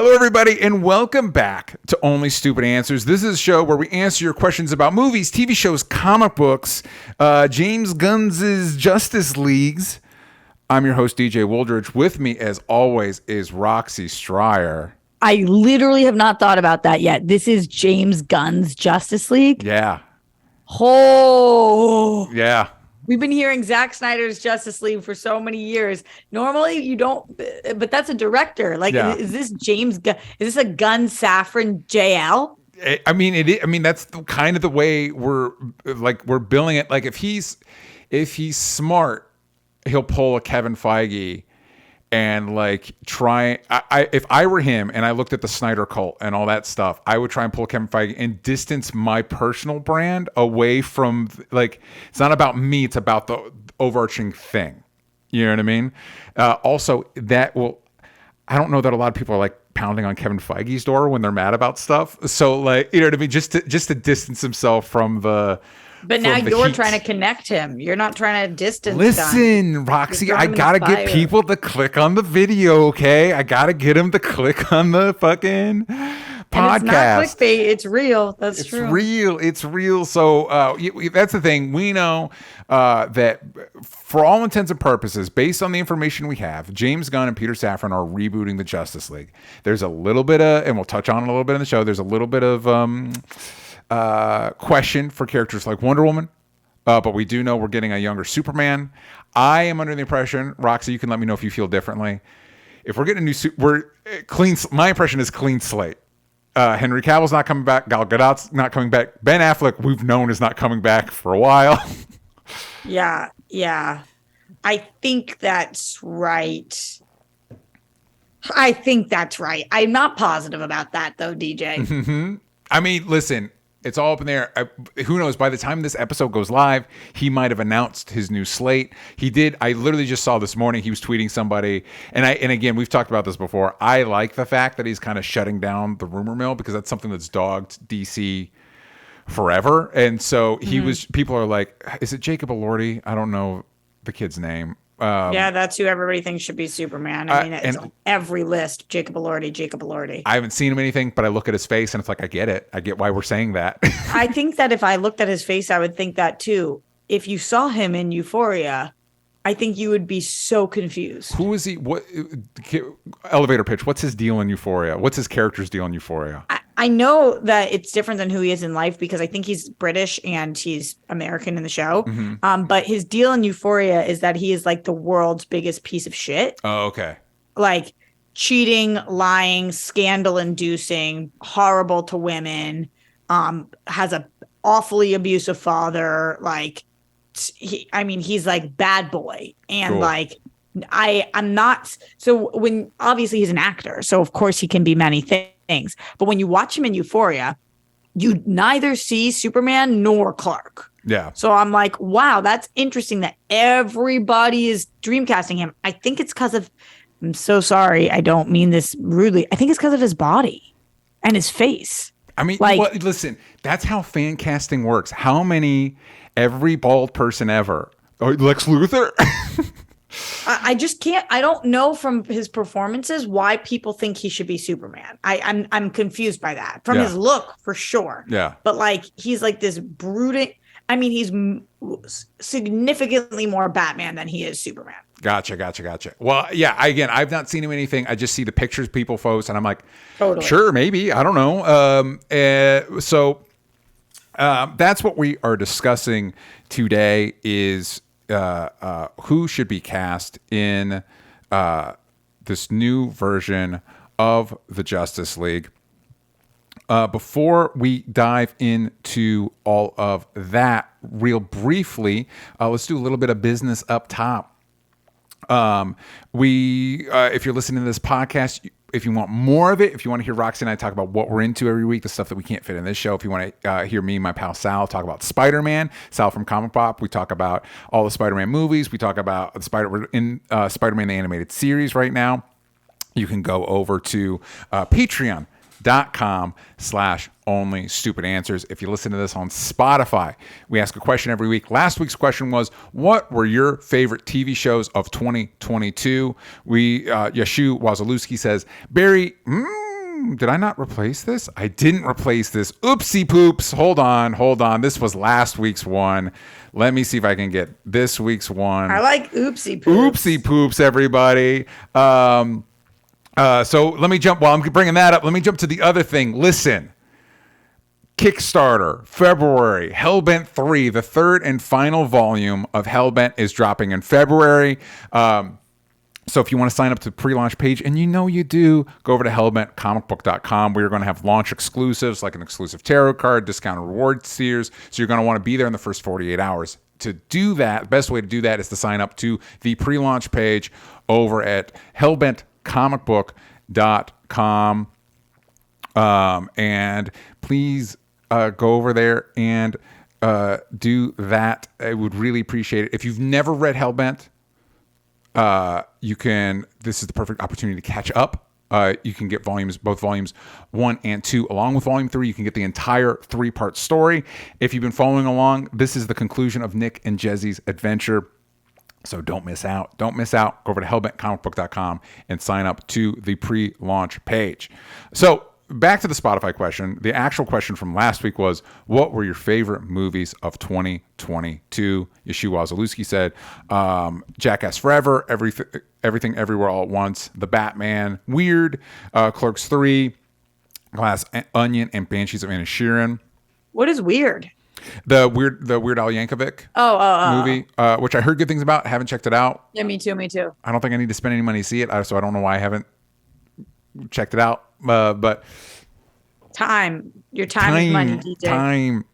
Hello, everybody, and welcome back to Only Stupid Answers. This is a show where we answer your questions about movies, TV shows, comic books, James Gunn's Justice Leagues. I'm your host, DJ Wooldridge. With me, as always, is Roxy Stryer. I literally have not thought about that yet. This is James Gunn's Justice League? Yeah. Oh. Yeah. We've been hearing Zack Snyder's Justice League for so many years. Normally, you don't, but that's a director. Like, is this James Gunn? Is this a Gunn Safran JL? I mean, that's kind of the way we're billing it. Like, if he's smart, he'll pull a Kevin Feige and like try. If I were him and I looked at the Snyder cult and all that stuff, I would try and pull Kevin Feige and distance my personal brand away from, like, it's not about me, it's about the overarching thing. You know what I mean? Also, I don't know that a lot of people are like pounding on Kevin Feige's door when they're mad about stuff. So, like, you know what I mean? Just to distance himself from the. But now you're trying to connect him. You're not trying to distance. Listen, Roxy, I gotta get people to click on the video, okay? I gotta get them to click on the fucking podcast. And it's not clickbait. It's real. That's true. It's real. So that's the thing. We know that for all intents and purposes, based on the information we have, James Gunn and Peter Safran are rebooting the Justice League. There's a little bit of, and we'll touch on it a little bit in the show, there's a little bit of question for characters like Wonder Woman, but we do know we're getting a younger Superman. I am under the impression, Roxy, you can let me know if you feel differently. If we're getting a new clean. My impression is clean slate. Henry Cavill's not coming back. Gal Gadot's not coming back. Ben Affleck, we've known, is not coming back for a while. Yeah. I think that's right. I'm not positive about that, though, DJ. Mm-hmm. I mean, listen. It's all up in there. Who knows? By the time this episode goes live, he might have announced his new slate. He did. I literally just saw this morning. He was tweeting somebody, and again, we've talked about this before. I like the fact that he's kind of shutting down the rumor mill because that's something that's dogged DC forever. And so he was. People are like, "Is it Jacob Elordi?" I don't know the kid's name. Yeah, that's who everybody thinks should be Superman. I mean, it's on every list. Jacob Elordi. I haven't seen him anything, but I look at his face and it's like, I get it. I get why we're saying that. I think that if I looked at his face, I would think that too. If you saw him in Euphoria, I think you would be so confused. Who is he? What elevator pitch? What's his deal in Euphoria? What's his character's deal in Euphoria? I know that it's different than who he is in life because I think he's British and he's American in the show. Mm-hmm. But his deal in Euphoria is that he is like the world's biggest piece of shit. Oh, okay. Like cheating, lying, scandal-inducing, horrible to women, has a awfully abusive father. Like, he's like bad boy. And cool. Like, I'm not. So when obviously he's an actor, so of course he can be many things. But when you watch him in Euphoria, you neither see Superman nor Clark. Yeah. So I'm like, wow, that's interesting that everybody is dreamcasting him. I think it's because of, I'm so sorry, I don't mean this rudely. I think it's because of his body and his face. I mean, like, listen, that's how fan casting works. How many, every bald person ever, Lex Luthor? I just can't. I don't know from his performances why people think he should be Superman. I'm confused by that. From his look, for sure. Yeah. But like he's like this brooding. I mean, he's significantly more Batman than he is Superman. Gotcha. Well, yeah. Again, I've not seen him anything. I just see the pictures people post, and I'm like, totally. Sure, maybe. I don't know. So that's what we are discussing today. Is who should be cast in this new version of the Justice League. Before we dive into all of that real briefly, let's do a little bit of business up top. If you're listening to this podcast, if you want more of it, if you want to hear Roxy and I talk about what we're into every week, the stuff that we can't fit in this show, if you want to hear me and my pal Sal talk about Spider-Man, Sal from Comic Pop, we talk about all the Spider-Man movies, we talk about Spider-Man the animated series right now. You can go over to patreon.com/only-stupid-answers. If you listen to this on Spotify, we ask a question every week. Last week's question was, what were your favorite TV shows of 2022? Yashu Wazalewski says, Barry, did I not replace this? I didn't replace this. Oopsie poops. Hold on. This was last week's one. Let me see if I can get this week's one. I like oopsie poops. Oopsie poops, everybody. So let me jump, while I'm bringing that up, let me jump to the other thing. Listen. Kickstarter, February, Hellbent 3, the third and final volume of Hellbent is dropping in February. So if you want to sign up to the pre-launch page, and you know you do, go over to hellbentcomicbook.com. We're going to have launch exclusives like an exclusive tarot card, discounted reward tiers. So you're going to want to be there in the first 48 hours. To do that, the best way to do that is to sign up to the pre-launch page over at hellbentcomicbook.com. And please go over there and do that. I would really appreciate it. If you've never read Hellbent, this is the perfect opportunity to catch up. You can get both volumes 1 and 2, along with volume 3. You can get the entire 3-part story. If you've been following along, this is the conclusion of Nick and Jezzy's adventure. So don't miss out. Go over to hellbentcomicbook.com and sign up to the pre-launch page. So back to the Spotify question. The actual question from last week was, what were your favorite movies of 2022? Yeshua Zalewski said, Jackass Forever, Everything Everywhere All at Once, The Batman, Weird, Clerks 3, Glass Onion, and Banshees of Inisherin. What is Weird? The Weird Al Yankovic movie, which I heard good things about. Haven't checked it out. Yeah, me too. I don't think I need to spend any money to see it, so I don't know why I haven't checked it out. But your time is money, DJ. Time.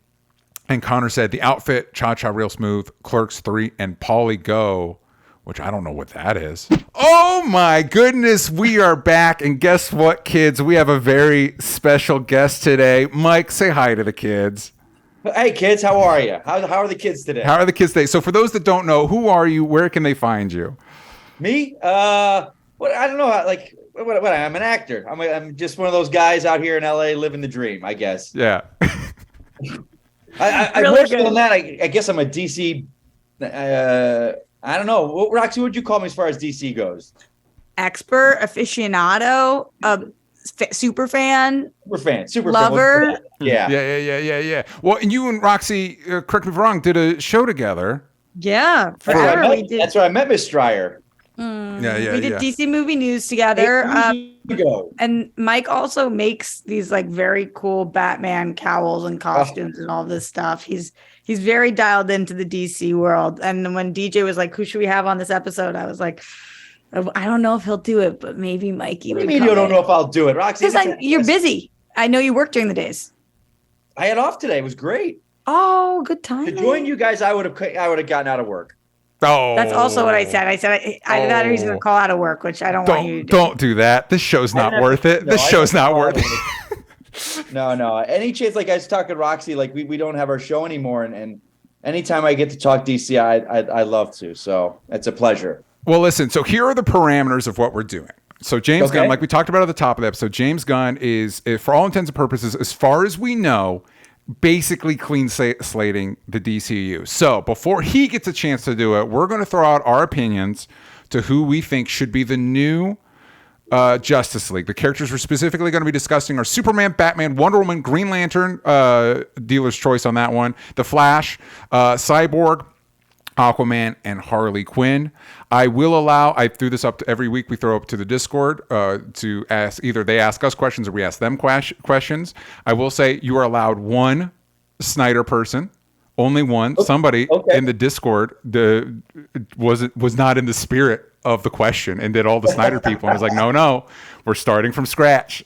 And Connor said The Outfit, Cha Cha Real Smooth, Clerks 3, and Pauly Go, which I don't know what that is. Oh my goodness, we are back. And guess what, kids? We have a very special guest today. Mike, say hi to the kids. Hey, kids, how are you? How are the kids today? How are the kids today? So for those that don't know, who are you? Where can they find you? Me? I don't know. What I'm an actor. I'm just one of those guys out here in LA living the dream, I guess. Yeah. I Really more so good. than that, I guess I'm a DC. I don't know. Roxy, what would you call me as far as DC goes? Expert, aficionado, super fan, Super lover. fan. Yeah. Yeah. Well, and you and Roxy, correct me if I'm wrong, did a show together. Yeah, That's where forever I we met- did. That's where I met Miss Stryer. We did DC movie news 8 together. years ago. And Mike also makes these like very cool Batman cowls and costumes and all this stuff. He's very dialed into the DC world. And when DJ was like, "Who should we have on this episode?" I was like, "I don't know if he'll do it, but maybe Mikey." What do you mean you don't know if I'll do it, Roxy? Because you're busy. I know you work during the days. I had off today. It was great. Oh, good time. To join you guys, I would have gotten out of work. Oh, That's also what I said. I said I that reason to call out of work, which I don't want you to do. Don't do that. This show's not worth it. This show's not worth it. No. Any chance, like I was talking to Roxy, like we don't have our show anymore, and anytime I get to talk DC, I love to. So it's a pleasure. Well, listen. So here are the parameters of what we're doing. So James Gunn, like we talked about at the top of the episode, James Gunn is, for all intents and purposes, as far as we know, basically clean slating the DCU. So before he gets a chance to do it, we're going to throw out our opinions to who we think should be the new Justice League. The characters we're specifically going to be discussing are Superman, Batman, Wonder Woman, Green Lantern, dealer's choice on that one, The Flash, Cyborg, Aquaman, and Harley Quinn. I threw this up to every week. We throw up to the Discord to ask, either they ask us questions or we ask them questions. I will say you are allowed one Snyder person, only one. Somebody in the Discord was not in the spirit of the question and did all the Snyder people and was like, no, we're starting from scratch.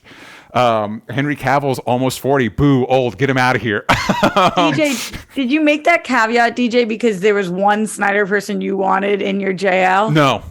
Henry Cavill's almost 40. Boo, old. Get him out of here. DJ, did you make that caveat, DJ, because there was one Snyder person you wanted in your JL? No.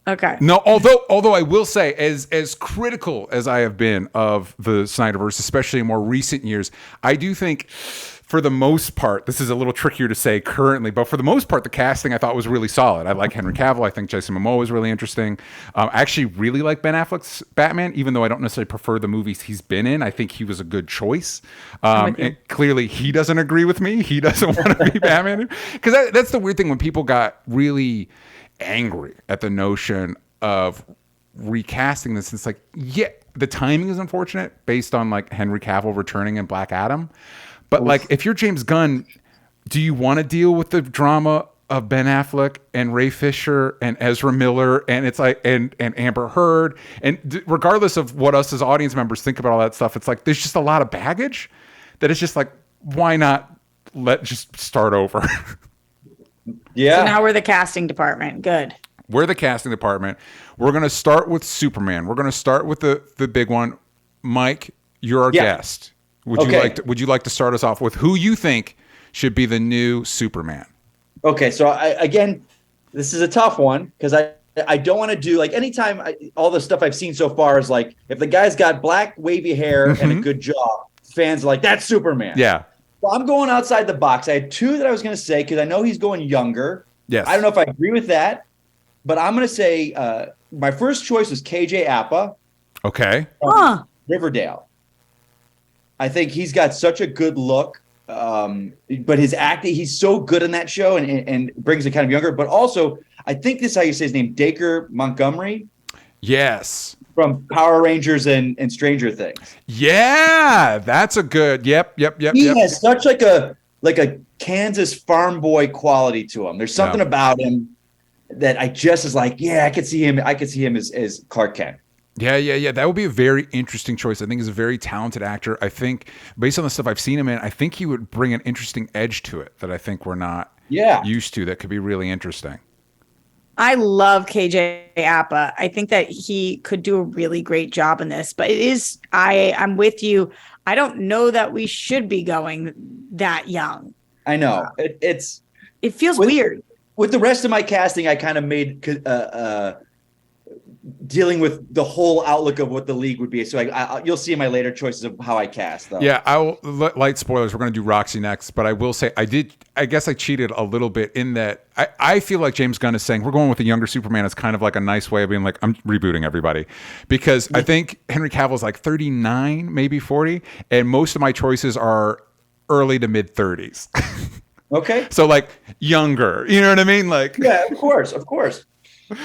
Okay. No, although I will say, as critical as I have been of the Snyderverse, especially in more recent years, I do think, for the most part, this is a little trickier to say currently, but for the most part, the casting I thought was really solid. I like Henry Cavill. I think Jason Momoa is really interesting. I actually really like Ben Affleck's Batman, even though I don't necessarily prefer the movies he's been in. I think he was a good choice. And clearly, he doesn't agree with me. He doesn't want to be Batman. Because that's the weird thing when people got really angry at the notion of recasting this. It's like, yeah, the timing is unfortunate based on like Henry Cavill returning in Black Adam. But like, if you're James Gunn, do you want to deal with the drama of Ben Affleck and Ray Fisher and Ezra Miller and it's like and Amber Heard, and regardless of what us as audience members think about all that stuff, it's like there's just a lot of baggage that it's just like, why not just start over? Yeah. So now we're the casting department. Good. We're the casting department. We're going to start with Superman. We're going to start with the big one. Mike, you're our guest. Would you like to start us off with who you think should be the new Superman? Okay, so again, this is a tough one because I don't want to do like anytime all the stuff I've seen so far is like if the guy's got black wavy hair and a good jaw, fans are like, that's Superman. Yeah. Well, I'm going outside the box. I had two that I was going to say because I know he's going younger. Yes. I don't know if I agree with that, but I'm going to say my first choice was KJ Apa. Okay. Riverdale. I think he's got such a good look. But his acting, he's so good in that show and brings it kind of younger. But also, I think this is how you say his name, Dacre Montgomery. Yes. From Power Rangers and Stranger Things. Yeah, that's a good. Yep. He has such like a Kansas farm boy quality to him. There's something about him that I just is like, yeah, I could see him. I could see him as Clark Kent. Yeah. That would be a very interesting choice. I think he's a very talented actor. I think based on the stuff I've seen him in, I think he would bring an interesting edge to it that I think we're not used to. That could be really interesting. I love KJ Apa. I think that he could do a really great job in this, but I'm with you. I don't know that we should be going that young. I know. It feels weird. With the rest of my casting, I kind of made dealing with the whole outlook of what the league would be. So you'll see in my later choices of how I cast, though. Yeah, I will. Light spoilers. We're going to do Roxy next, but I will say I guess I cheated a little bit in that I feel like James Gunn is saying we're going with a younger Superman. It's kind of like a nice way of being like, I'm rebooting everybody, because I think Henry Cavill is like 39, maybe 40, and most of my choices are early to mid 30s. Okay. So like younger, you know what I mean? Like, yeah, of course.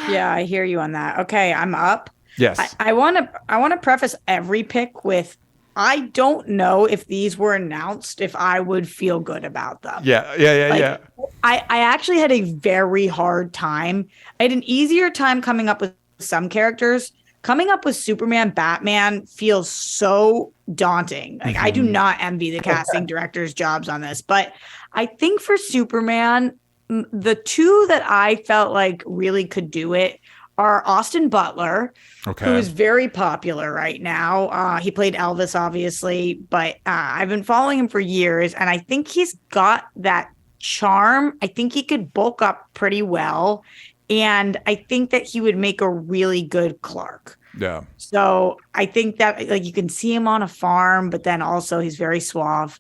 Yeah, I hear you on that. Okay, I'm up. Yes. I want to preface every pick with I don't know if these were announced if I would feel good about them. Yeah. I actually had a very hard time. I had an easier time coming up with some characters. Coming up with Superman, Batman feels so daunting. Like I do not envy the casting directors' jobs on this, but I think for Superman, the two that I felt like really could do it are Austin Butler, who is very popular right now. He played Elvis, obviously, but I've been following him for years, and I think he's got that charm. I think he could bulk up pretty well, and I think that he would make a really good Clark. Yeah. So I think that like you can see him on a farm, but then also he's very suave.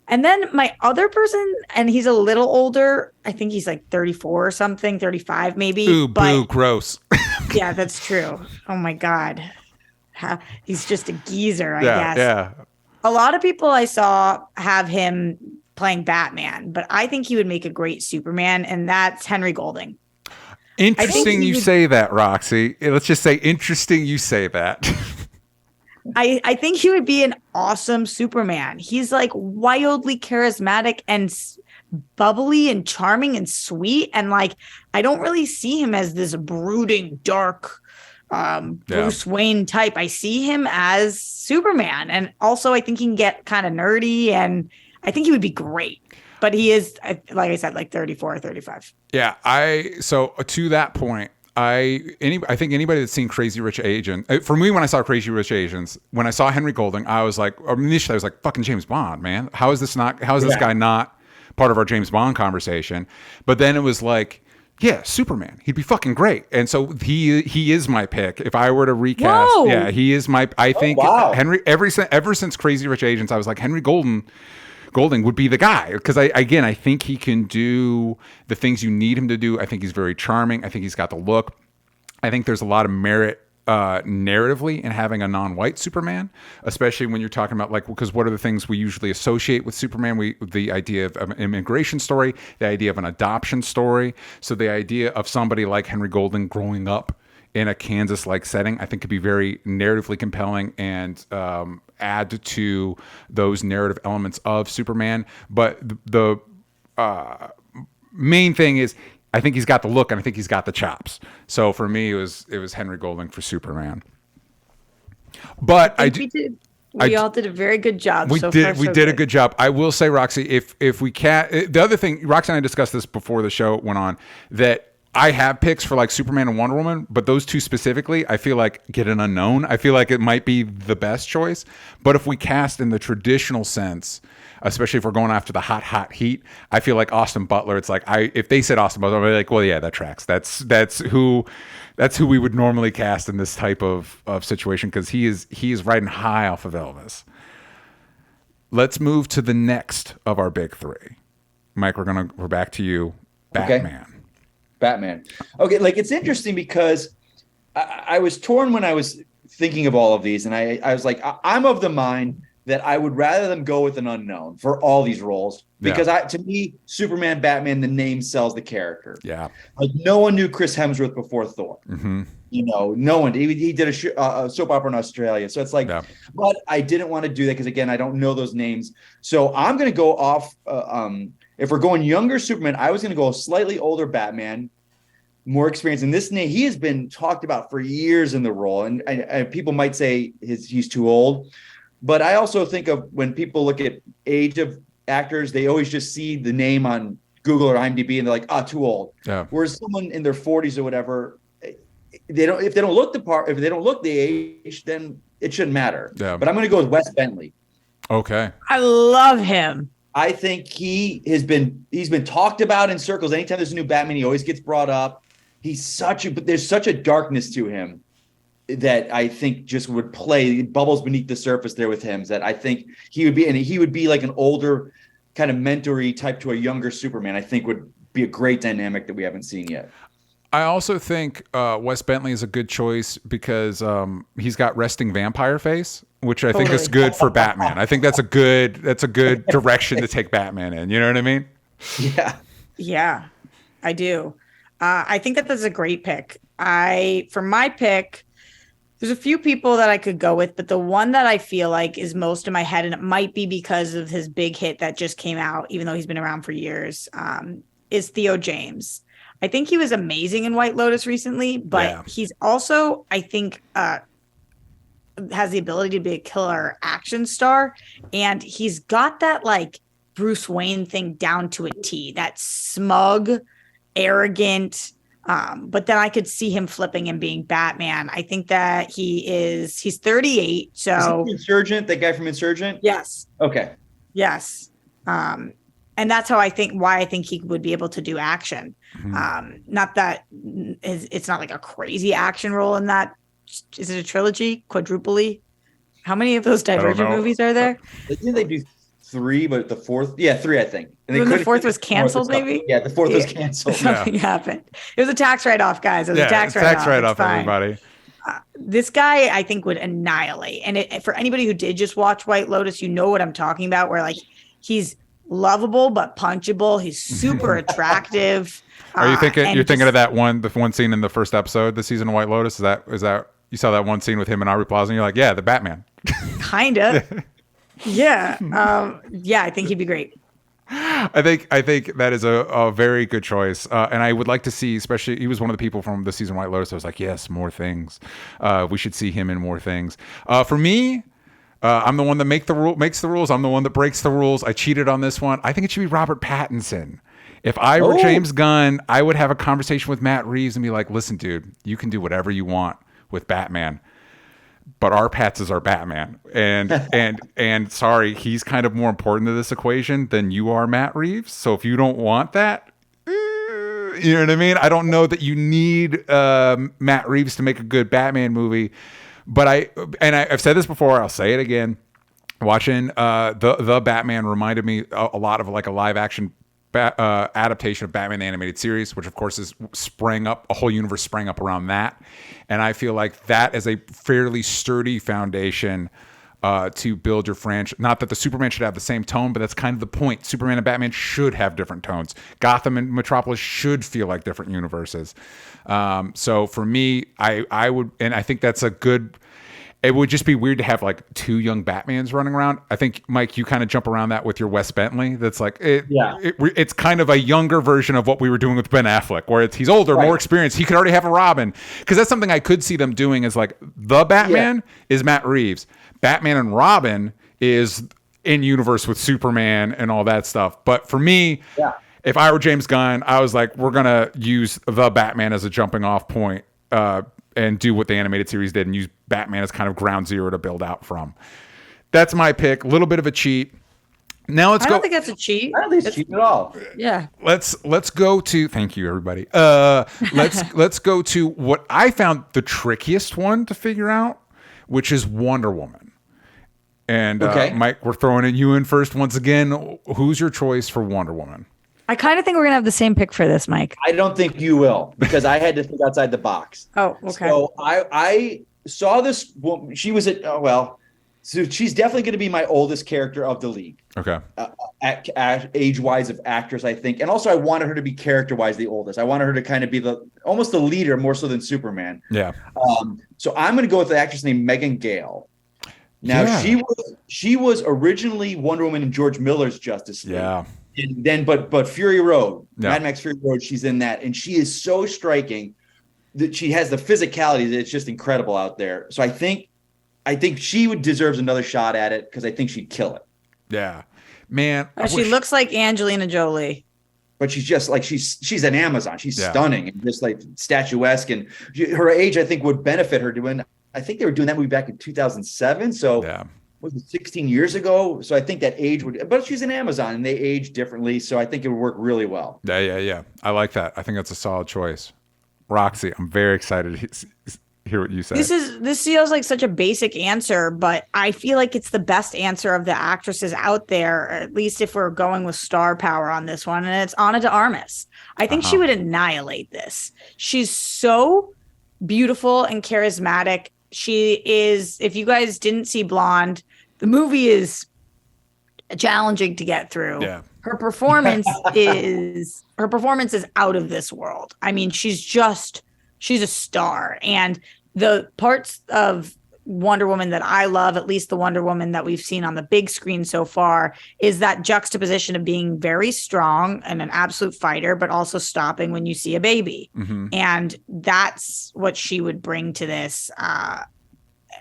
And then my other person, and he's a little older. I think he's like 34 or something, 35 maybe. Ooh, boo, gross. Yeah, that's true. Oh my God. He's just a geezer, I guess. Yeah. A lot of people I saw have him playing Batman, but I think he would make a great Superman, and that's Henry Golding. Interesting you say that, Roxy. Let's just say interesting you say that. I think he would be an awesome Superman. He's like wildly charismatic and bubbly and charming and sweet. And like, I don't really see him as this brooding, dark Bruce Wayne type. I see him as Superman. And also I think he can get kind of nerdy, and I think he would be great. But he is, like I said, like 34 or 35. Yeah. So to that point, I think anybody that's seen Crazy Rich Asians, for me, when I saw Crazy Rich Asians, when I saw Henry Golding, I was like, initially I was like, fucking James Bond, man. How is this guy not part of our James Bond conversation? But then it was like, yeah, Superman, he'd be fucking great. And so he is my pick. If I were to recast, Whoa. he is my, I think Henry, ever since Crazy Rich Asians, I was like, Henry Golding would be the guy, because I think he can do the things you need him to do. I think he's very charming. I think he's got the look. I think there's a lot of merit narratively in having a non-white Superman, especially when you're talking about like, because what are the things we usually associate with Superman? The idea of an immigration story, the idea of an adoption story. So the idea of somebody like Henry Golding growing up in a Kansas-like setting, I think could be very narratively compelling and add to those narrative elements of Superman. But the main thing is, I think he's got the look and I think he's got the chops. So for me, it was Henry Golding for Superman. But we all did a very good job. We did a good job. I will say, Roxy, if we can't, the other thing, Roxy and I discussed this before the show went on, that I have picks for like Superman and Wonder Woman, but those two specifically, I feel like get an unknown. I feel like it might be the best choice. But if we cast in the traditional sense, especially if we're going after the hot heat, I feel like Austin Butler. It's like if they said Austin Butler, I'd be like, well, yeah, that tracks. That's who we would normally cast in this type of situation, because he is riding high off of Elvis. Let's move to the next of our big three. Mike, we're back to you. Batman. Okay. Batman. Okay, like it's interesting because I was torn when I was thinking of all of these, and I was like, I'm of the mind that I would rather them go with an unknown for all these roles, because to me, Superman, Batman, the name sells the character. Yeah, like no one knew Chris Hemsworth before Thor. Mm-hmm. You know, no one. He did a soap opera in Australia, so it's like. Yeah. But I didn't want to do that because again, I don't know those names, so I'm going to go off. If we're going younger Superman, I was going to go a slightly older Batman, more experience. And this name, he has been talked about for years in the role. And people might say he's too old. But I also think of when people look at age of actors, they always just see the name on Google or IMDb and they're like, too old. Yeah. Whereas someone in their 40s or whatever, if they don't look the part, if they don't look the age, then it shouldn't matter. Yeah. But I'm going to go with Wes Bentley. Okay. I love him. I think he's been talked about in circles. Anytime there's a new Batman, he always gets brought up. But there's such a darkness to him that I think just would play bubbles beneath the surface there with him, that I think he would be like an older kind of mentor-y type to a younger Superman. I think would be a great dynamic that we haven't seen yet. I also think Wes Bentley is a good choice because he's got resting vampire face, which I think is good for Batman. I think that's a good direction to take Batman in. You know what I mean? Yeah. Yeah, I do. I think that's a great pick. For my pick, there's a few people that I could go with, but the one that I feel like is most in my head, and it might be because of his big hit that just came out, even though he's been around for years, is Theo James. I think he was amazing in White Lotus recently, but he's also, I think, has the ability to be a killer action star. And he's got that like Bruce Wayne thing down to a T, that smug, arrogant, but then I could see him flipping and being Batman. I think that he's 38. So is he Insurgent, that guy from Insurgent? Yes. Okay. Yes. And that's why I think he would be able to do action. Mm-hmm. Not that it's not like a crazy action role in that. Is it a trilogy? Quadruply? How many of those Divergent movies are there? Didn't they do 3, but the fourth? Yeah, 3, I think. And the fourth was canceled, maybe? Yeah, the fourth was canceled. Something happened. It was a tax write-off, guys. It was a tax write-off, everybody. This guy, I think, would annihilate. And for anybody who did just watch White Lotus, you know what I'm talking about, where like he's lovable but punchable. He's super attractive. Are you thinking of the one scene in the first episode this season of White Lotus? Is that you saw that one scene with him and Aubrey Plaza and you're like, yeah, the Batman. Kind of. Yeah. I think he'd be great. I think that is a very good choice. And I would like to see, especially, he was one of the people from the season White Lotus. I was like, yes, more things. We should see him in more things. For me, I'm the one that makes the rules. I'm the one that breaks the rules. I cheated on this one. I think it should be Robert Pattinson. If I were James Gunn, I would have a conversation with Matt Reeves and be like, listen, dude, you can do whatever you want with Batman, but our Pats is our Batman. And sorry, he's kind of more important to this equation than you are, Matt Reeves. So if you don't want that, you know what I mean? I don't know that you need Matt Reeves to make a good Batman movie. But I've said this before, I'll say it again. Watching the Batman reminded me a lot of like a live action adaptation of Batman the Animated Series, which of course a whole universe sprang up around that. And I feel like that is a fairly sturdy foundation to build your franchise. Not that the Superman should have the same tone, but that's kind of the point. Superman and Batman should have different tones. Gotham and Metropolis should feel like different universes. So for me, I would, and I think that's a good. It would just be weird to have like two young Batmans running around. I think, Mike, you kind of jump around that with your Wes Bentley. That's like, it's kind of a younger version of what we were doing with Ben Affleck, where he's older, more experienced. He could already have a Robin. Because that's something I could see them doing is like, the Batman is Matt Reeves. Batman and Robin is in universe with Superman and all that stuff. But for me, if I were James Gunn, I was like, we're going to use the Batman as a jumping off point. And do what the animated series did and use Batman as kind of ground zero to build out from. That's my pick. A little bit of a cheat. Now let's go. I don't think that's a cheat. I don't think it's cheap at all. Yeah. Let's go to. Thank you, everybody. Let's go to what I found the trickiest one to figure out, which is Wonder Woman. And Mike, we're throwing you in first once again. Who's your choice for Wonder Woman? I kind of think we're going to have the same pick for this, Mike. I don't think you will, because I had to think outside the box. Oh, okay. So I saw this woman. She was so she's definitely going to be my oldest character of the league. Okay. Age-wise of actress, I think. And also I wanted her to be character-wise the oldest. I wanted her to kind of be almost the leader more so than Superman. Yeah. So I'm going to go with the actress named Megan Gale. Now, she was originally Wonder Woman in George Miller's Justice League. Yeah. And then, but Fury Road, Mad Max Fury Road, she's in that, and she is so striking that she has the physicality that it's just incredible out there. So I think she deserves another shot at it because I think she'd kill it. Yeah, man. She looks like Angelina Jolie, but she's just like she's an Amazon. She's stunning and just like statuesque, and her age I think would benefit her doing. I think they were doing that movie back in 2007. So. Was it 16 years ago? So I think that age would, but she's an Amazon and they age differently. So I think it would work really well. Yeah. I like that. I think that's a solid choice. Roxy, I'm very excited to hear what you say. This feels like such a basic answer, but I feel like it's the best answer of the actresses out there, at least if we're going with star power on this one. And it's Ana de Armas. I think she would annihilate this. She's so beautiful and charismatic. She is, if you guys didn't see Blonde, the movie is challenging to get through. Yeah. Her performance is out of this world. I mean, she's a star. And the parts of Wonder Woman that I love, at least the Wonder Woman that we've seen on the big screen so far, is that juxtaposition of being very strong and an absolute fighter, but also stopping when you see a baby. Mm-hmm. And that's what she would bring to this.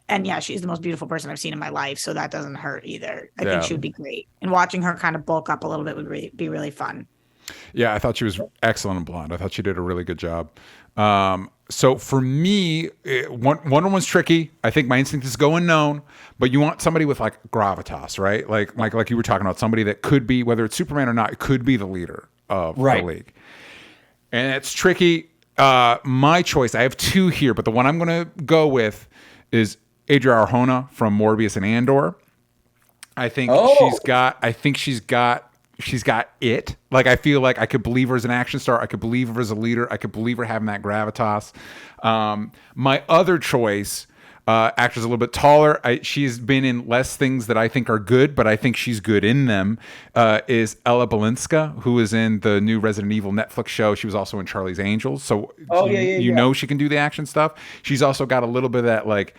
And yeah, she's the most beautiful person I've seen in my life, so that doesn't hurt either. I think she would be great. And watching her kind of bulk up a little bit would be really fun. Yeah, I thought she was excellent in Blonde. I thought she did a really good job. So for me, Wonder Woman's tricky. I think my instinct is go unknown, but you want somebody with like gravitas, right? Like you were talking about, somebody that could be, whether it's Superman or not, it could be the leader of the league. And it's tricky. My choice, I have two here, but the one I'm going to go with is Adria Arjona from Morbius and Andor. I think she's got it. Like, I feel like I could believe her as an action star. I could believe her as a leader. I could believe her having that gravitas. My other choice, actress a little bit taller. She's been in less things that I think are good, but I think she's good in them, is Ella Balinska, who is in the new Resident Evil Netflix show. She was also in Charlie's Angels. So you know she can do the action stuff. She's also got a little bit of that, like,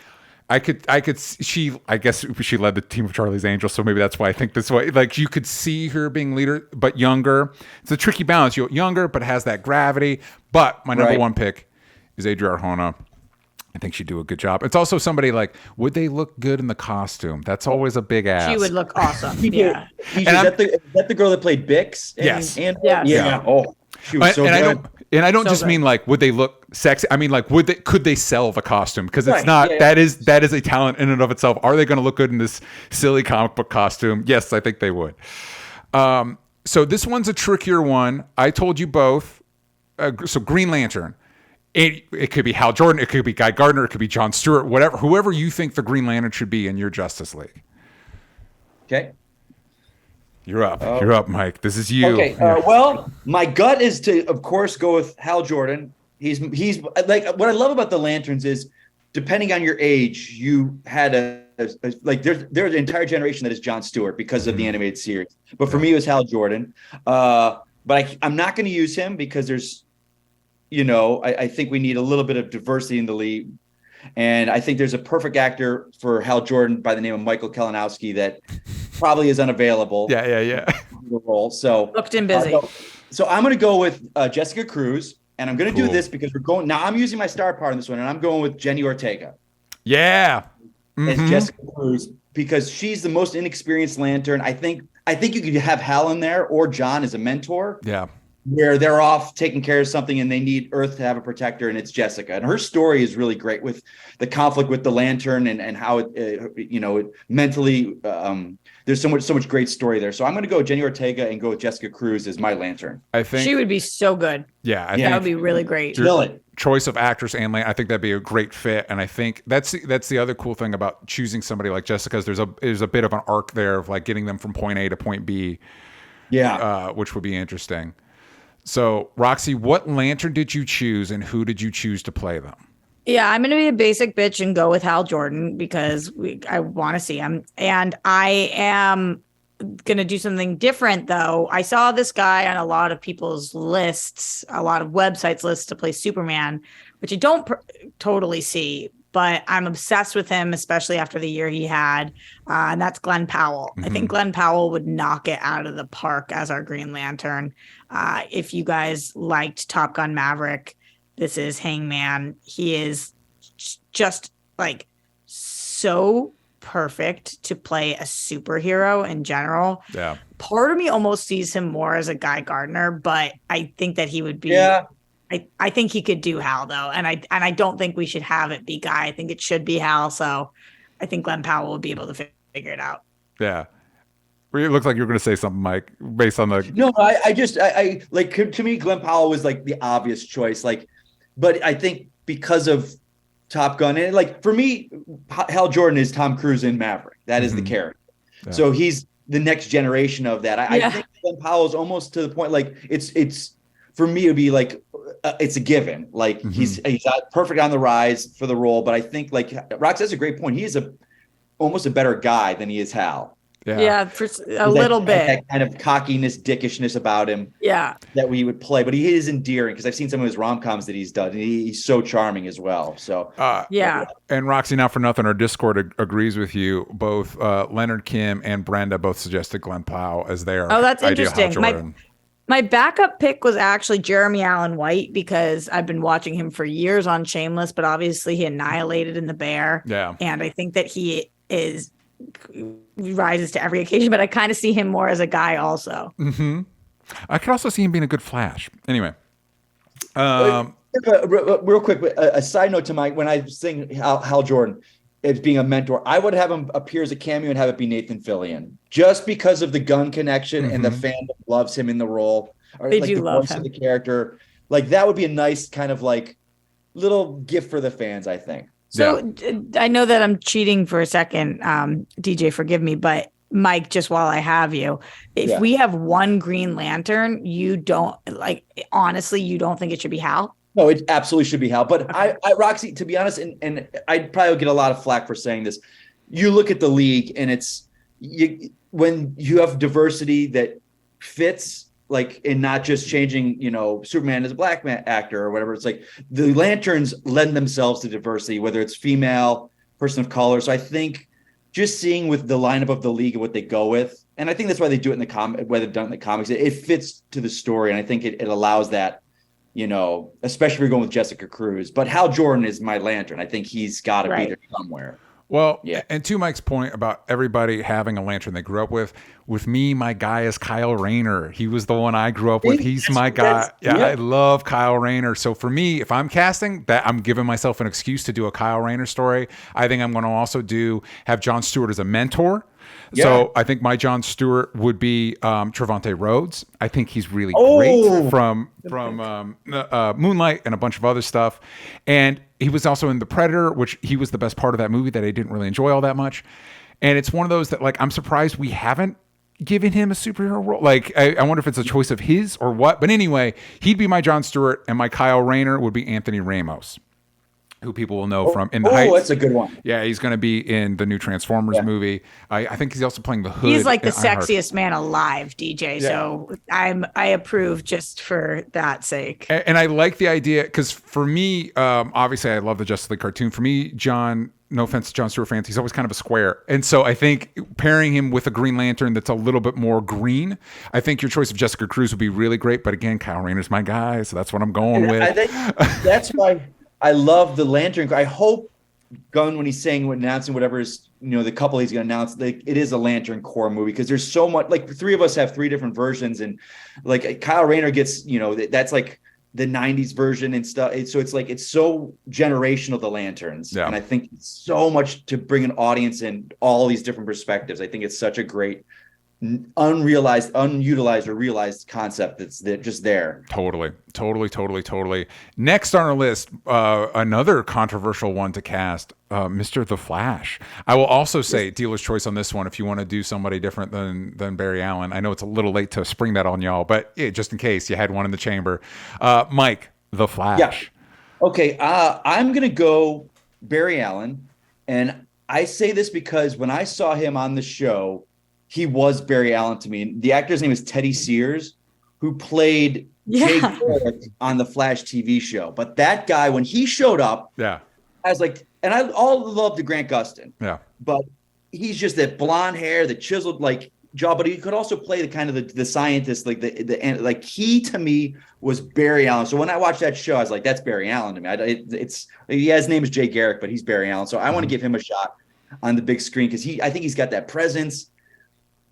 I guess she led the team of Charlie's Angels, so maybe that's why I think this way. Like, you could see her being leader, but younger. It's a tricky balance. You're younger, but has that gravity. But my number one pick is Adria Arjona. I think she'd do a good job. It's also somebody like, would they look good in the costume? That's always a big ask. She would look awesome. Yeah. Is that the girl that played Bix? Yes. Yeah. Oh, she was so good. I don't just mean like, would they look sexy? I mean, like, could they sell the costume? Because it's not, that is a talent in and of itself. Are they going to look good in this silly comic book costume? Yes, I think they would. So this one's a trickier one. I told you both. So Green Lantern. It could be Hal Jordan. It could be Guy Gardner. It could be John Stewart. Whoever you think the Green Lantern should be in your Justice League. Okay. You're up. You're up, Mike. This is you. Okay. Well, my gut is to, of course, go with Hal Jordan. He's like, what I love about the Lanterns is, depending on your age, you had a like there's an entire generation that is Jon Stewart because of the animated series. But for me, it was Hal Jordan. But I'm not going to use him because there's, I think we need a little bit of diversity in the league. And I think there's a perfect actor for Hal Jordan by the name of Michael Kalinowski that probably is unavailable. Yeah. The role. So booked and busy. So I'm going to go with Jessica Cruz, and I'm going to do this because I'm using my star power in this one, and I'm going with Jenny Ortega. Yeah. As Jessica Cruz because she's the most inexperienced Lantern. I think you could have Hal in there or John as a mentor. Yeah. Where they're off taking care of something and they need Earth to have a protector, and it's Jessica. And her story is really great with the conflict with the Lantern and how it mentally. There's so much great story there. So I'm going to go with Jenny Ortega and go with Jessica Cruz as my Lantern. I think she would be so good. Yeah, that would be really great. Choice of actress and Lantern, I think that'd be a great fit. And I think that's the other cool thing about choosing somebody like Jessica is there's a bit of an arc there of like getting them from point A to point B. Yeah, which would be interesting. So, Roxy, what Lantern did you choose and who did you choose to play them? Yeah, I'm going to be a basic bitch and go with Hal Jordan because I want to see him. And I am going to do something different, though. I saw this guy on a lot of people's lists, a lot of websites lists to play Superman, which I don't totally see, but I'm obsessed with him, especially after the year he had. And that's Glenn Powell. I think Glenn Powell would knock it out of the park as our Green Lantern. If you guys liked Top Gun Maverick, this is Hangman. He is just like so perfect to play a superhero in general. Yeah. Part of me almost sees him more as a Guy Gardner, but I think that he would be. Yeah. I think he could do Hal though, and I don't think we should have it be Guy. I think it should be Hal. So I think Glenn Powell will be able to figure it out. Yeah. It looks like you were going to say something, Mike, based on the. No, I like to me, Glenn Powell was like the obvious choice. Like, but I think because of Top Gun, and like for me, Hal Jordan is Tom Cruise in Maverick. That is the character. Yeah. So he's the next generation of that. I think Glenn Powell is almost to the point. Like it's for me, it'd be like it's a given. Like he's perfect on the rise for the role. But I think like Roxy has a great point. He is almost a better guy than he is Hal. Yeah, for a little bit. That kind of cockiness, dickishness about him. Yeah. That we would play. But he is endearing because I've seen some of his rom-coms that he's done. And he's so charming as well. So yeah. And Roxy, not for nothing, our Discord agrees with you. Both Leonard Kim and Brenda both suggested Glenn Powell as their that's ideal interesting. Hal Jordan. My backup pick was actually Jeremy Allen White because I've been watching him for years on Shameless, but obviously he annihilated in The Bear. Yeah. And I think that he rises to every occasion, but I kind of see him more as a Guy also. I could also see him being a good Flash. Anyway. Real quick, a side note to Mike, when I sing Hal Jordan as being a mentor, I would have him appear as a cameo and have it be Nathan Fillion, just because of the Gunn connection and the fandom loves him in the role. Or they like do the love voice him. of the character. Like that would be a nice kind of like little gift for the fans, I think. So I know that I'm cheating for a second, DJ, forgive me, but Mike, just while I have you, if we have one Green Lantern, you don't honestly, you don't think it should be Hal? No, it absolutely should be Hal. But I Roxy, to be honest, and I'd probably get a lot of flack for saying this. You look at the league and when you have diversity that fits, like, and not just changing, Superman as a black actor or whatever. It's like the Lanterns lend themselves to diversity, whether it's female, person of color. So I think just seeing with the lineup of the league and what they go with, and I think that's why they do it in the why they've done it in the comics. It fits to the story, and I think it allows that, especially if you're going with Jessica Cruz. But Hal Jordan is my Lantern. I think he's got to be there somewhere. Well, and to Mike's point about everybody having a Lantern they grew up with me, my guy is Kyle Rayner. He was the one I grew up with. He's my guy. I love Kyle Rayner. So for me, if I'm casting, that I'm giving myself an excuse to do a Kyle Rayner story. I think I'm going to also have Jon Stewart as a mentor. Yeah. So I think my Jon Stewart would be Trevante Rhodes. I think he's really great from Moonlight and a bunch of other stuff. And he was also in The Predator, which he was the best part of that movie that I didn't really enjoy all that much. And it's one of those that, like, I'm surprised we haven't given him a superhero role. Like, I wonder if it's a choice of his or what. But anyway, he'd be my Jon Stewart, and my Kyle Rayner would be Anthony Ramos. who people will know from In the Oh, Heights. that's a good one. Yeah, he's going to be in the new Transformers movie. I think he's also playing the Hood. He's like the in Ironheart. sexiest man alive, DJ. Yeah. So I approve just for that sake. And I like the idea because for me, obviously, I love the Justice League cartoon. For me, John, no offense to John Stewart fans, he's always kind of a square. And so I think pairing him with a Green Lantern that's a little bit more green, I think your choice of Jessica Cruz would be really great. But again, Kyle Rayner's my guy, so that's what I'm going with. I think that's why I love the Lantern. I hope Gunn, when he's saying, announcing whatever is, the couple he's going to announce, like, it is a Lantern Corps movie because there's so much. Like, the three of us have three different versions, and like Kyle Rayner gets, that's like the 90s version and stuff. So it's like, it's so generational, the Lanterns. Yeah. And I think it's so much to bring an audience in all these different perspectives. I think it's such a great unutilized or realized concept that's just there. Totally. Next on our list, another controversial one to cast, Mr. The Flash. I will also say dealer's choice on this one if you want to do somebody different than Barry Allen. I know it's a little late to spring that on y'all, but yeah, just in case you had one in the chamber. Mike, The Flash. Yeah. Okay, I'm going to go Barry Allen, and I say this because when I saw him on the show, he was Barry Allen to me. The actor's name is Teddy Sears, who played Jay Garrick on the Flash TV show. But that guy, when he showed up, I was like, and I all loved the Grant Gustin. Yeah. But he's just that blonde hair, the chiseled jaw, but he could also play the kind of the scientist, like he to me was Barry Allen. So when I watched that show, I was like, that's Barry Allen to me. His name is Jay Garrick, but he's Barry Allen. So I want to give him a shot on the big screen because I think he's got that presence.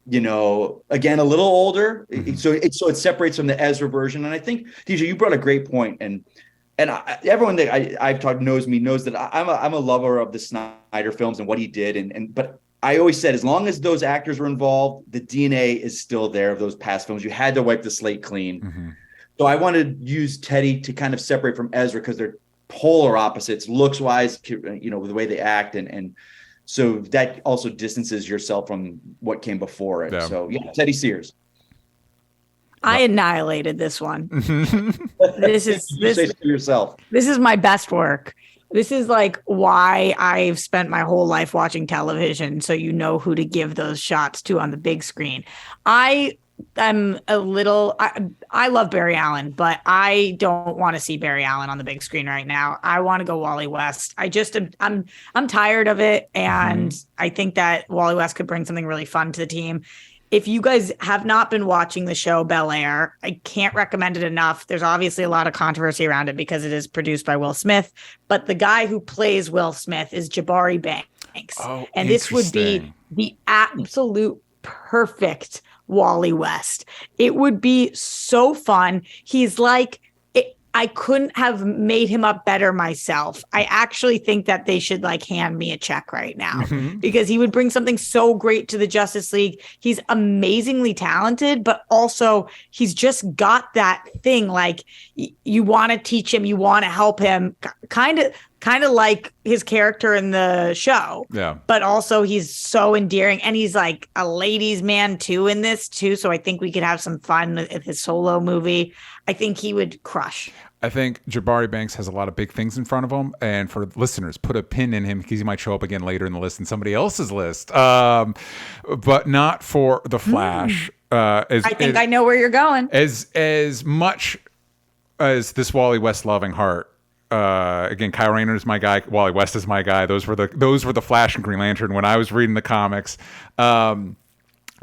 Again, a little older, so it separates from the Ezra version. And I think, DJ, you brought a great point, and everyone that I've talked knows that I'm a lover of the Snyder films and what he did, but I always said as long as those actors were involved, the DNA is still there of those past films. You had to wipe the slate clean. Mm-hmm. So I want to use Teddy to kind of separate from Ezra because they're polar opposites, looks wise, with the way they act and. So that also distances yourself from what came before it. Yeah. So Teddy Sears. I annihilated this one. This is my best work. This is like why I've spent my whole life watching television. So you know who to give those shots to on the big screen. I love Barry Allen, but I don't want to see Barry Allen on the big screen right now. I want to go Wally West. I'm tired of it. And I think that Wally West could bring something really fun to the team. If you guys have not been watching the show Bel-Air, I can't recommend it enough. There's obviously a lot of controversy around it because it is produced by Will Smith, but the guy who plays Will Smith is Jabari Banks. Oh, and this would be the absolute perfect Wally West. It would be so fun. He's like, I couldn't have made him up better myself. I actually think that they should hand me a check right now because he would bring something so great to the Justice League. He's amazingly talented, but also he's just got that thing. You want to teach him, you want to help him, kind of like his character in the show. Yeah. But also he's so endearing and he's like a ladies' man too in this too. So I think we could have some fun with his solo movie. I think he would crush. I think Jabari Banks has a lot of big things in front of him. And for listeners, put a pin in him because he might show up again later in the list in somebody else's list. But not for The Flash. I think I know where you're going. As much as this Wally West loving heart. Again, Kyle Rayner is my guy. Wally West is my guy. Those were the Flash and Green Lantern when I was reading the comics.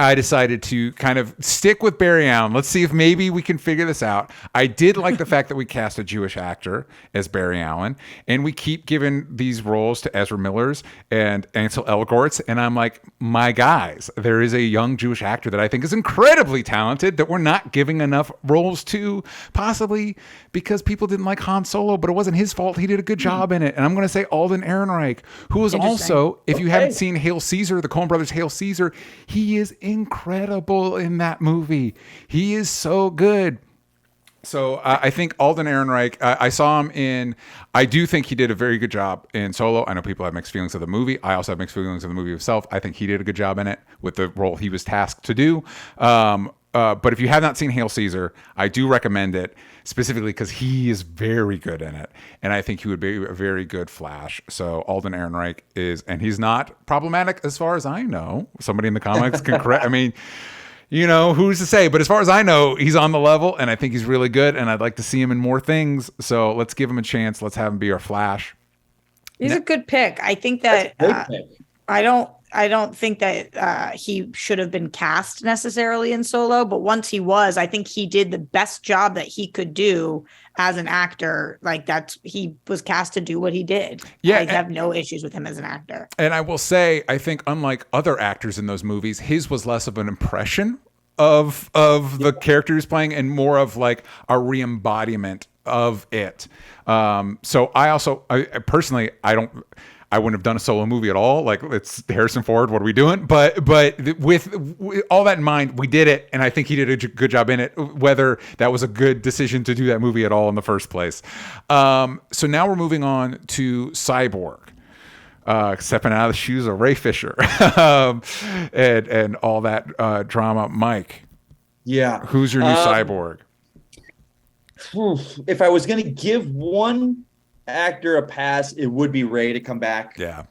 I decided to kind of stick with Barry Allen. Let's see if maybe we can figure this out. I did like the fact that we cast a Jewish actor as Barry Allen, and we keep giving these roles to Ezra Millers and Ansel Elgorts, and I'm like, my guys, there is a young Jewish actor that I think is incredibly talented that we're not giving enough roles to, possibly because people didn't like Han Solo, but it wasn't his fault. He did a good job in it. And I'm going to say Alden Ehrenreich, who is also, if you haven't seen Hail Caesar, the Coen Brothers Hail Caesar, he is incredible in that movie. He is so good. So I think Alden Ehrenreich, I saw him in, I do think he did a very good job in Solo. I know people have mixed feelings of the movie. I also have mixed feelings of the movie itself. I think he did a good job in it with the role he was tasked to do. but if you have not seen Hail Caesar, I do recommend it specifically because he is very good in it, and I think he would be a very good Flash. So Alden Ehrenreich is, and he's not problematic as far as I know. Somebody in the comics can correct. I mean, who's to say? But as far as I know, he's on the level, and I think he's really good, and I'd like to see him in more things. So let's give him a chance. Let's have him be our Flash. He's a good pick. I think that I don't think that he should have been cast necessarily in Solo, but once he was, I think he did the best job that he could do as an actor. Like he was cast to do what he did. Yeah, I have no issues with him as an actor. And I will say, I think unlike other actors in those movies, his was less of an impression of the character he's playing and more of like a re-embodiment of it. So I personally, I wouldn't have done a Solo movie at all. Like, it's Harrison Ford. What are we doing? But with all that in mind, we did it, and I think he did a good job in it. Whether that was a good decision to do that movie at all in the first place. So now we're moving on to Cyborg, stepping out of the shoes of Ray Fisher, and all that drama. Mike, yeah, who's your new Cyborg? If I was going to give one actor a pass, it would be Ray to come back. Yeah,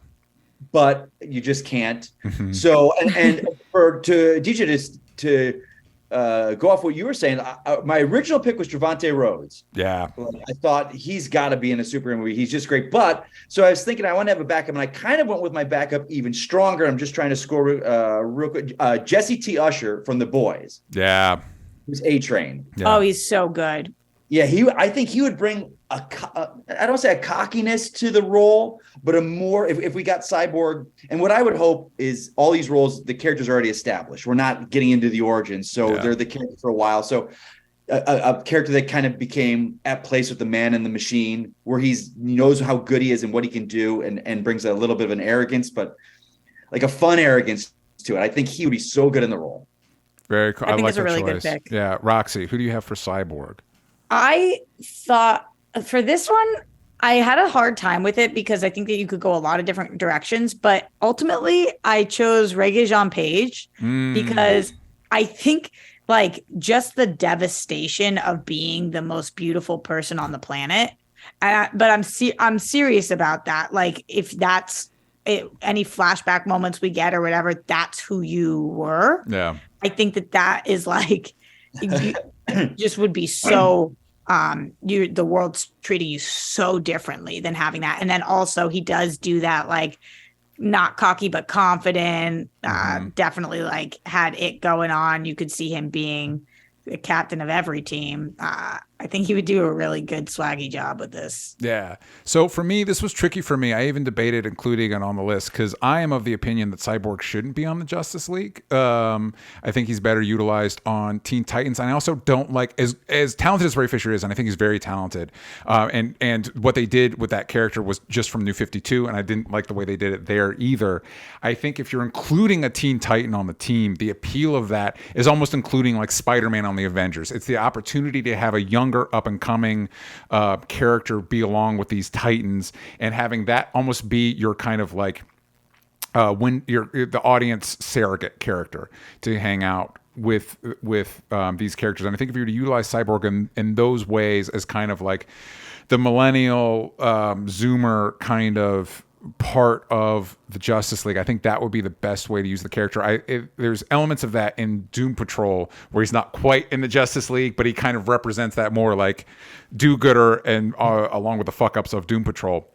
but you just can't. Mm-hmm. So and to DJ to go off what you were saying, my original pick was Trevante Rhodes. Yeah, I thought he's got to be in a superhero movie. He's just great. But so I was thinking I want to have a backup, and I kind of went with my backup even stronger. I'm just trying to score real quick. Jesse T. Usher from The Boys. Yeah, who's A-Train. Yeah. Oh, he's so good. Yeah, I think he would bring I don't say a cockiness to the role, but a more, if we got Cyborg, and what I would hope is all these roles, the characters are already established. We're not getting into the origins. So they're the character for a while. So a character that kind of became at place with the Man in the Machine, where he knows how good he is and what he can do, and brings a little bit of an arrogance, but like a fun arrogance to it. I think he would be so good in the role. Very cool. I think it's a really good pick. Yeah. Roxy, who do you have for Cyborg? I thought for this one, I had a hard time with it because I think that you could go a lot of different directions, but ultimately I chose Regé-Jean Page because I think like just the devastation of being the most beautiful person on the planet. But I'm serious about that. Like if that's any flashback moments we get or whatever, that's who you were. Yeah. I think that is like, you just would be so, the world's treating you so differently than having that. And then also he does do that, like not cocky, but confident, definitely like had it going on. You could see him being the captain of every team. I think he would do a really good swaggy job with this. Yeah. So for me, this was tricky for me. I even debated including it on the list because I am of the opinion that Cyborg shouldn't be on the Justice League. I think he's better utilized on Teen Titans. And I also don't like, as talented as Ray Fisher is, and I think he's very talented. And what they did with that character was just from New 52, and I didn't like the way they did it there either. I think if you're including a Teen Titan on the team, the appeal of that is almost including like Spider-Man on the Avengers. It's the opportunity to have a younger up and coming character be along with these Titans and having that almost be your kind of like when you're the audience surrogate character to hang out with these characters. And I think if you were to utilize Cyborg in those ways as kind of like the millennial Zoomer kind of part of the Justice League, I think that would be the best way to use the character. There's elements of that in Doom Patrol where he's not quite in the Justice League, but he kind of represents that more like do-gooder and along with the fuck-ups of Doom Patrol.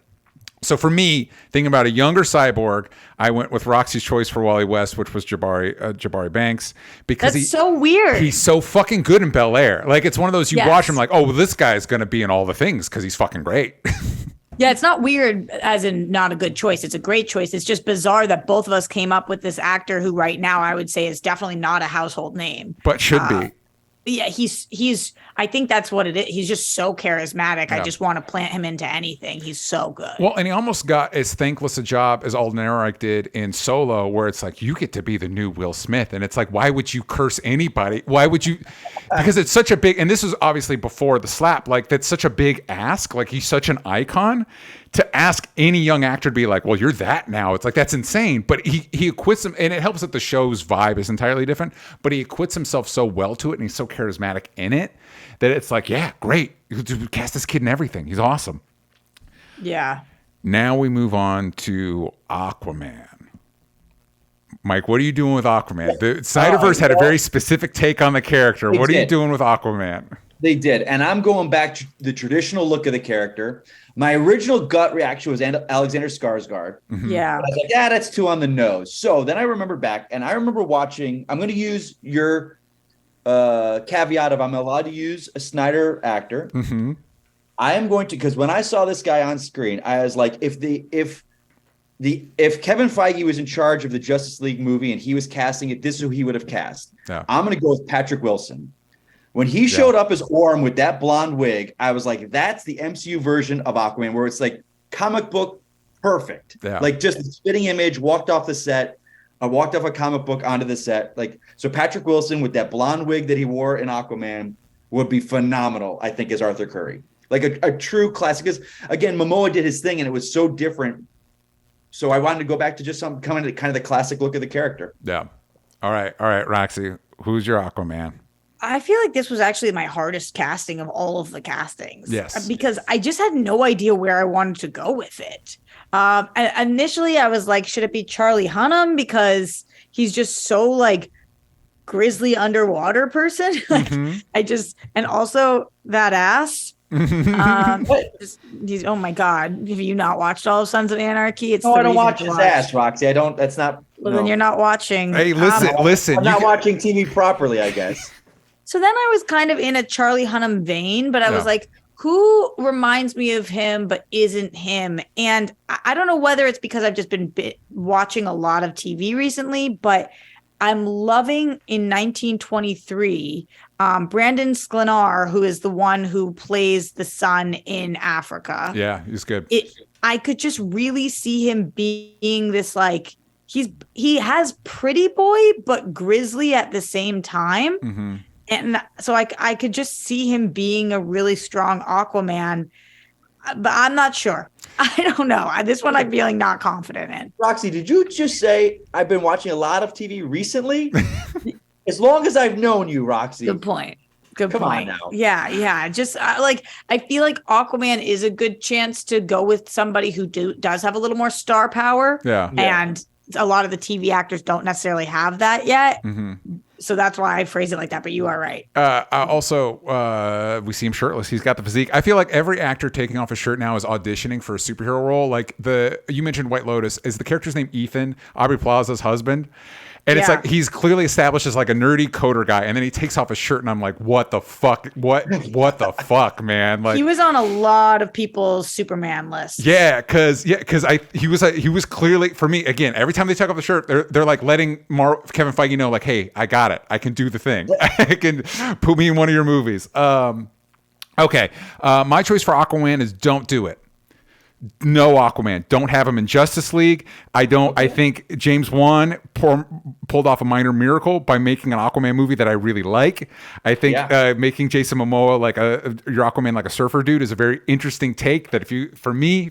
So for me, thinking about a younger Cyborg, I went with Roxy's choice for Wally West, which was Jabari Banks, because that's so weird. He's so fucking good in Bel Air. Like it's one of those you watch him like, oh, well, this guy's gonna be in all the things because he's fucking great. Yeah, it's not weird as in not a good choice. It's a great choice. It's just bizarre that both of us came up with this actor who right now I would say is definitely not a household name. But should be. Yeah, he's I think that's what it is. He's just so charismatic. Yeah. I just want to plant him into anything. He's so good. Well, and he almost got as thankless a job as Alden Ehrenreich did in Solo, where it's like, you get to be the new Will Smith. And it's like, why would you curse anybody? Why would you? Because it's such a big, and this was obviously before the slap, like that's such a big ask. Like he's such an icon to ask any young actor to be like, well, you're that now. It's like, that's insane. But he acquits him, and it helps that the show's vibe is entirely different, but he acquits himself so well to it, and he's so charismatic in it that it's like, yeah, great. You cast this kid in everything. He's awesome. Yeah. Now we move on to Aquaman. Mike, what are you doing with Aquaman? The Snyderverse had a very specific take on the character. What are you doing with Aquaman? They did. And I'm going back to the traditional look of the character. My original gut reaction was Alexander Skarsgård. Mm-hmm. Yeah. I was like, yeah, that's too on the nose. So then I remember back, and I remember watching, I'm going to use your caveat of I'm allowed to use a Snyder actor. Mm-hmm. I am going to, because when I saw this guy on screen, I was like, if Kevin Feige was in charge of the Justice League movie and he was casting it, this is who he would have cast. Yeah. I'm going to go with Patrick Wilson. When he showed up as Orm with that blonde wig, I was like, that's the MCU version of Aquaman, where it's like comic book perfect. Yeah. Like just the spitting image, walked off the set. I walked off a comic book onto the set. Like, so Patrick Wilson with that blonde wig that he wore in Aquaman would be phenomenal, I think, as Arthur Curry. Like a true classic. Because again, Momoa did his thing and it was so different. So I wanted to go back to just some kind of the classic look of the character. Yeah. All right, Roxy, who's your Aquaman? I feel like this was actually my hardest casting of all of the castings. Yes. Because I just had no idea where I wanted to go with it. Initially, I was like, should it be Charlie Hunnam? Because he's just so like grizzly underwater person. Like, and also that ass. Oh my God. Have you not watched all of Sons of Anarchy? I don't watch his ass, Roxy. I don't, that's not. Well, then you're not watching. Hey, listen. I'm not watching TV properly, I guess. So then I was kind of in a Charlie Hunnam vein, but I was like, who reminds me of him but isn't him? And I don't know whether it's because I've just been watching a lot of TV recently, but I'm loving in 1923, Brandon Sklenar, who is the one who plays the son in Africa. Yeah, he's good. I could just really see him being this like, he has pretty boy, but grizzly at the same time. Mm-hmm. And so I could just see him being a really strong Aquaman, but I'm not sure. I don't know. This one I'm feeling not confident in. Roxy, did you just say I've been watching a lot of TV recently? As long as I've known you, Roxy. Good point. Come on now. Yeah. Just I feel like Aquaman is a good chance to go with somebody who does have a little more star power. Yeah. And a lot of the TV actors don't necessarily have that yet. Mm-hmm. So that's why I phrase it like that, but you are right. Also, we see him shirtless. He's got the physique. I feel like every actor taking off his shirt now is auditioning for a superhero role. Like you mentioned White Lotus. Is the character's name Ethan, Aubrey Plaza's husband? And it's like he's clearly established as like a nerdy coder guy, and then he takes off his shirt, and I'm like, what the fuck? What the fuck, man? Like, he was on a lot of people's Superman lists. Yeah, because he was clearly, for me, again, every time they take off the shirt, they're like letting Kevin Feige know, like, hey, I got it. I can do the thing. I can put me in one of your movies. Okay. My choice for Aquaman is don't do it. No Aquaman. Don't have him in Justice League. I think James Wan pulled off a minor miracle by making an Aquaman movie that I really like. I think making Jason Momoa like your Aquaman like a surfer dude is a very interesting take. That if you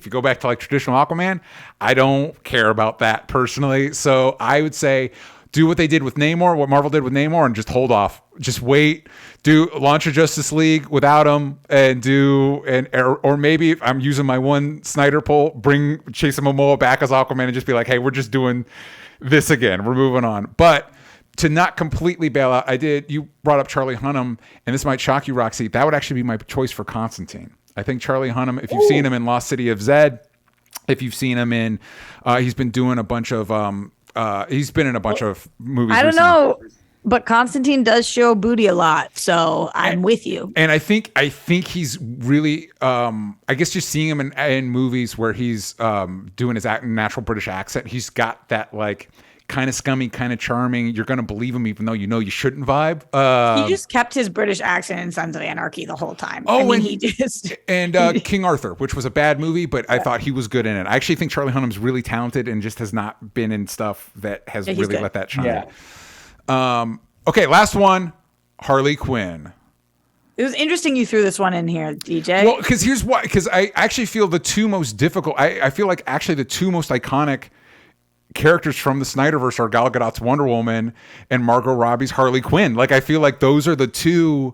go back to like traditional Aquaman, I don't care about that personally. So I would say do what they did with Namor, what Marvel did with Namor, and just hold off. Just wait. Launch a Justice League without him, or maybe if I'm using my one Snyder pull, bring Jason Momoa back as Aquaman and just be like, hey, we're just doing this again. We're moving on. But to not completely bail out, you brought up Charlie Hunnam, and this might shock you, Roxy. That would actually be my choice for Constantine. I think Charlie Hunnam, if you've seen him in Lost City of Zed, if you've seen him in, he's been doing a bunch of, he's been in a bunch of movies. I don't know. But Constantine does show booty a lot, so I'm with you. And I think he's really, I guess just seeing him in movies where he's doing his natural British accent, he's got that like kind of scummy, kind of charming, you're going to believe him even though you know you shouldn't vibe. He just kept his British accent in Sons of Anarchy the whole time. King Arthur, which was a bad movie, but I thought he was good in it. I actually think Charlie Hunnam's really talented and just has not been in stuff that has really let that shine. Yeah. Okay, last one, Harley Quinn. It was interesting you threw this one in here, DJ. Well, because here's why. Because I actually feel the two most difficult. I feel like actually the two most iconic characters from the Snyderverse are Gal Gadot's Wonder Woman and Margot Robbie's Harley Quinn. Like I feel like those are the two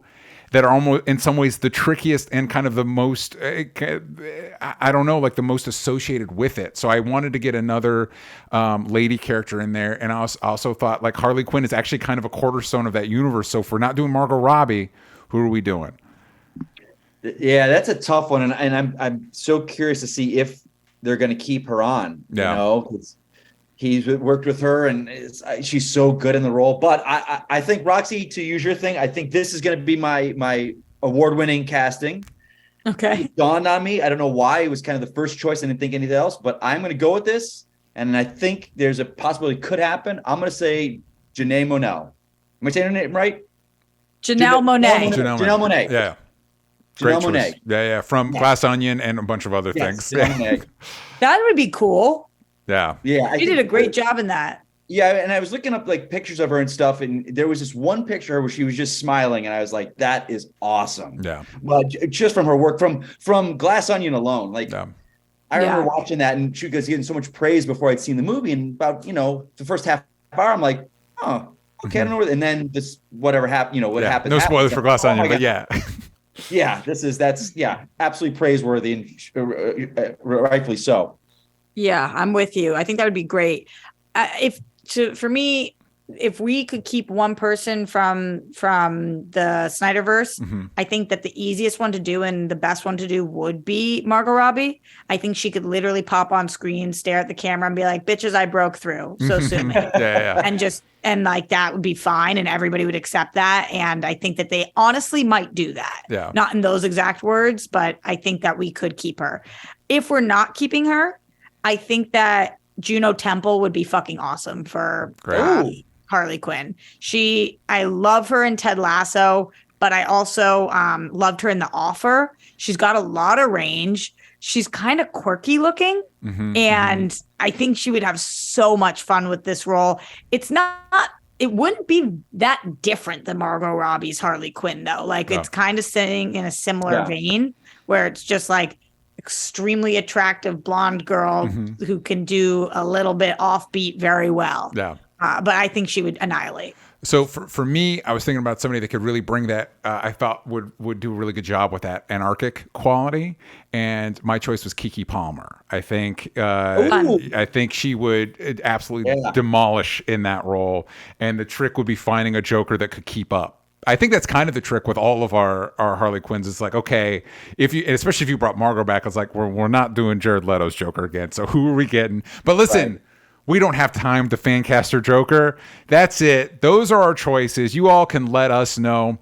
that are almost in some ways the trickiest and kind of the most, I don't know, like the most associated with it. So I wanted to get another lady character in there. And I also thought like Harley Quinn is actually kind of a cornerstone of that universe. So if we're not doing Margot Robbie, who are we doing? Yeah, that's a tough one. And I'm so curious to see if they're going to keep her on, you know, 'cause he's worked with her and she's so good in the role. But I think, Roxy, to use your thing, I think this is going to be my award-winning casting. Okay. It dawned on me. I don't know why. It was kind of the first choice. I didn't think anything else. But I'm going to go with this. And I think there's a possibility it could happen. I'm going to say Janelle Monáe. Am I saying her name right? Janelle Monáe. Janelle Monáe. Yeah. Janelle Great Monáe. choice. Yeah. From Glass Onion and a bunch of other things. Janelle Monáe. That would be cool. Yeah. Yeah. She did a great job in that. Yeah, and I was looking up like pictures of her and stuff, and there was this one picture of her where she was just smiling, and I was like, "That is awesome." Yeah. Well, just from her work, from Glass Onion alone, like I remember watching that, and she was getting so much praise before I'd seen the movie, and about the first half hour, I'm like, "Oh, okay, I don't know," and then this whatever happened, what happened. No spoilers for Glass Onion, but yeah. Yeah, that's absolutely praiseworthy and rightfully so. Yeah, I'm with you. I think that would be great. For me, if we could keep one person from the Snyderverse, I think that the easiest one to do and the best one to do would be Margot Robbie. I think she could literally pop on screen, stare at the camera, and be like, "Bitches, I broke through. So sue me." And like that would be fine, and everybody would accept that. And I think that they honestly might do that. Yeah. Not in those exact words, but I think that we could keep her. If we're not keeping her, I think that Juno Temple would be fucking awesome for Harley Quinn. I love her in Ted Lasso, but I also loved her in The Offer. She's got a lot of range. She's kind of quirky looking, and I think she would have so much fun with this role. It wouldn't be that different than Margot Robbie's Harley Quinn, though. Like it's kind of sitting in a similar vein where it's just like extremely attractive blonde girl who can do a little bit offbeat very well. Yeah. But I think she would annihilate. So for me, I was thinking about somebody that could really bring that. I thought would do a really good job with that anarchic quality, and my choice was Keke Palmer. I think she would absolutely demolish in that role, and the trick would be finding a Joker that could keep up. I think that's kind of the trick with all of our Harley Quinns. It's like, okay, especially if you brought Margot back, it's like we're not doing Jared Leto's Joker again. So who are we getting? But listen. Right. We don't have time to fan cast our Joker. That's it. Those are our choices. You all can let us know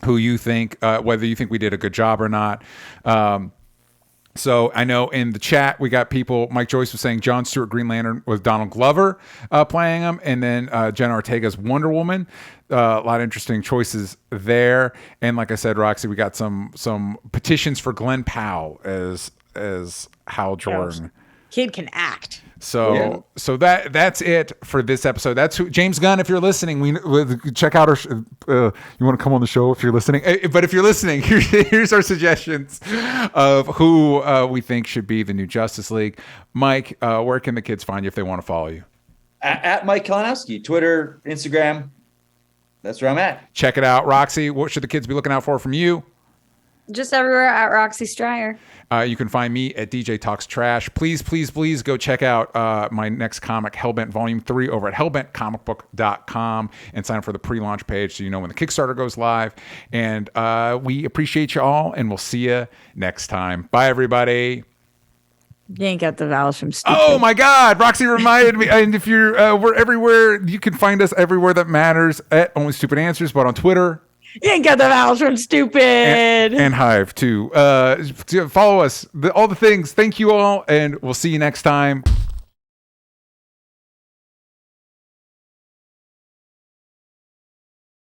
who you think, whether you think we did a good job or not. So I know in the chat we got people. Mike Joyce was saying Jon Stewart Green Lantern with Donald Glover playing him, and then Jenna Ortega's Wonder Woman. A lot of interesting choices there. And like I said, Roxy, we got some petitions for Glenn Powell as Hal Jordan. Kid can act. So that's it for this episode. That's James Gunn. If you're listening, we check out our. You want to come on the show if you're listening. But if you're listening, here's our suggestions of who we think should be the new Justice League. Mike, where can the kids find you if they want to follow you? At Mike Kalinowski, Twitter, Instagram. That's where I'm at. Check it out, Roxy. What should the kids be looking out for from you? Just everywhere at Roxy Stryer. You can find me at DJ Talks Trash. Please, please, please go check out my next comic, HELLBENT Volume 3, over at hellbentcomicbook.com and sign up for the pre-launch page so you know when the Kickstarter goes live. And we appreciate you all, and we'll see you next time. Bye, everybody. Yank out the vowels from stupid. Oh, my God. Roxy reminded me. And if you're, we're everywhere. You can find us everywhere that matters at Only Stupid Answers, but on Twitter. Yank out the vowels from stupid. And Hive, too. Follow us. All the things. Thank you all, and we'll see you next time.